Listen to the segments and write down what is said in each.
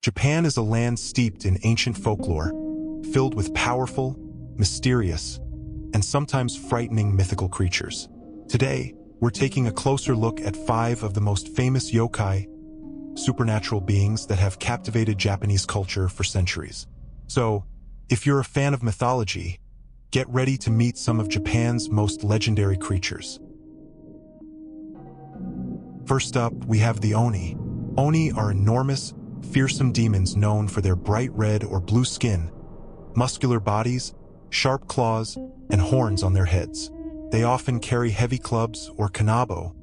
Japan is a land steeped in ancient folklore, filled with powerful, mysterious, and sometimes frightening mythical creatures. Today, we're taking a closer look at 5 of the most famous yokai, supernatural beings that have captivated Japanese culture for centuries. So, if you're a fan of mythology, get ready to meet some of Japan's most legendary creatures. First up, we have the Oni. Oni are enormous, fearsome demons known for their bright red or blue skin, muscular bodies, sharp claws, and horns on their heads. They often carry heavy clubs or kanabo,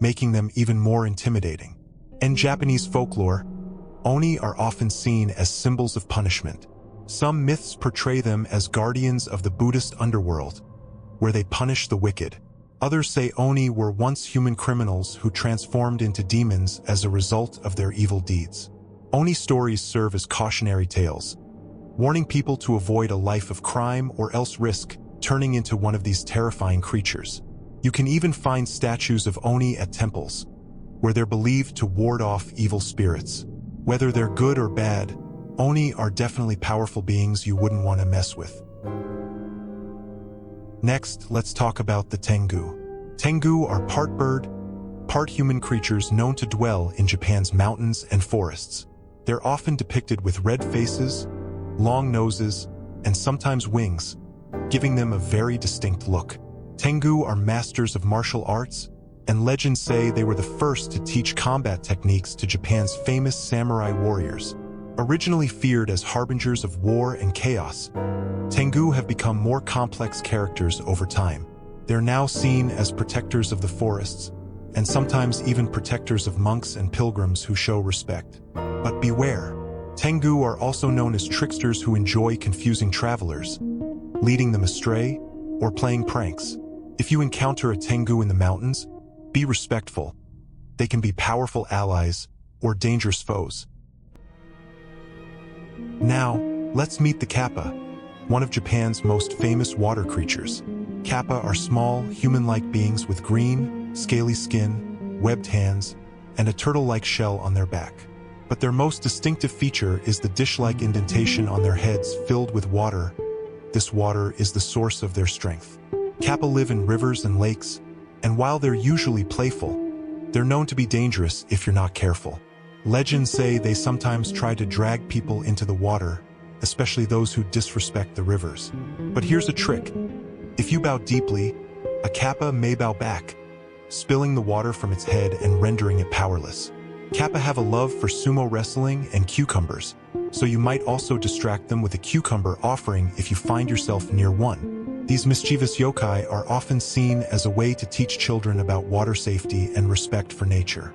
making them even more intimidating. In Japanese folklore, Oni are often seen as symbols of punishment. Some myths portray them as guardians of the Buddhist underworld, where they punish the wicked. Others say Oni were once human criminals who transformed into demons as a result of their evil deeds. Oni stories serve as cautionary tales, warning people to avoid a life of crime or else risk turning into one of these terrifying creatures. You can even find statues of Oni at temples, where they're believed to ward off evil spirits. Whether they're good or bad, Oni are definitely powerful beings you wouldn't want to mess with. Next, let's talk about the Tengu. Tengu are part bird, part human creatures known to dwell in Japan's mountains and forests. They're often depicted with red faces, long noses, and sometimes wings, giving them a very distinct look. Tengu are masters of martial arts, and legends say they were the first to teach combat techniques to Japan's famous samurai warriors. Originally feared as harbingers of war and chaos, Tengu have become more complex characters over time. They're now seen as protectors of the forests, and sometimes even protectors of monks and pilgrims who show respect. But beware, Tengu are also known as tricksters who enjoy confusing travelers, leading them astray, or playing pranks. If you encounter a Tengu in the mountains, be respectful. They can be powerful allies or dangerous foes. Now, let's meet the Kappa, one of Japan's most famous water creatures. Kappa are small, human-like beings with green, scaly skin, webbed hands, and a turtle-like shell on their back. But their most distinctive feature is the dish-like indentation on their heads filled with water. This water is the source of their strength. Kappa live in rivers and lakes, and while they're usually playful, they're known to be dangerous if you're not careful. Legends say they sometimes try to drag people into the water, especially those who disrespect the rivers. But here's a trick. If you bow deeply, a Kappa may bow back, spilling the water from its head and rendering it powerless. Kappa have a love for sumo wrestling and cucumbers, so you might also distract them with a cucumber offering if you find yourself near one. These mischievous yokai are often seen as a way to teach children about water safety and respect for nature.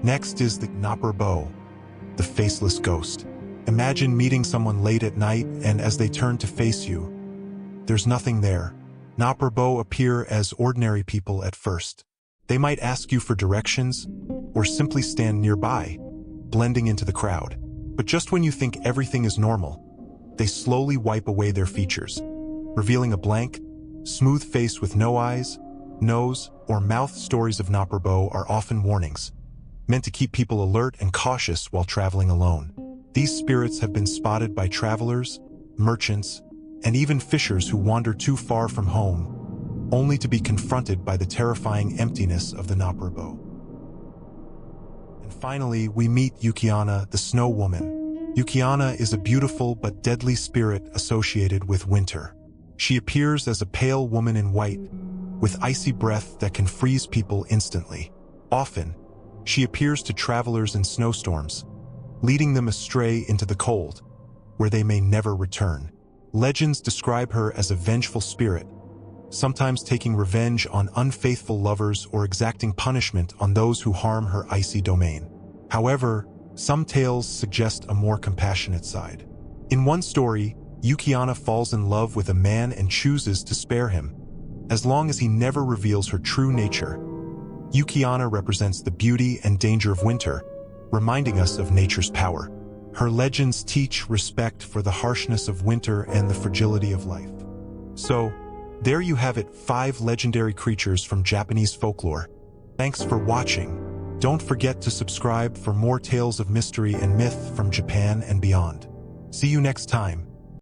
Next is the Napperbo, the faceless ghost. Imagine meeting someone late at night and as they turn to face you, there's nothing there. Napperbo appear as ordinary people at first. They might ask you for directions or simply stand nearby, blending into the crowd. But just when you think everything is normal, they slowly wipe away their features, revealing a blank, smooth face with no eyes, nose, or mouth. Stories of Napperbo are often warnings, meant to keep people alert and cautious while traveling alone. These spirits have been spotted by travelers, merchants, and even fishers who wander too far from home, only to be confronted by the terrifying emptiness of the Napperbo. And finally, we meet Yukiana, the Snow Woman. Yukiana is a beautiful but deadly spirit associated with winter. She appears as a pale woman in white, with icy breath that can freeze people instantly. Often, she appears to travelers in snowstorms, leading them astray into the cold, where they may never return. Legends describe her as a vengeful spirit, sometimes taking revenge on unfaithful lovers or exacting punishment on those who harm her icy domain. However, some tales suggest a more compassionate side. In one story, Yukiana falls in love with a man and chooses to spare him, as long as he never reveals her true nature. Yukiana represents the beauty and danger of winter, reminding us of nature's power. Her legends teach respect for the harshness of winter and the fragility of life. So, there you have it, 5 legendary creatures from Japanese folklore. Thanks for watching. Don't forget to subscribe for more tales of mystery and myth from Japan and beyond. See you next time.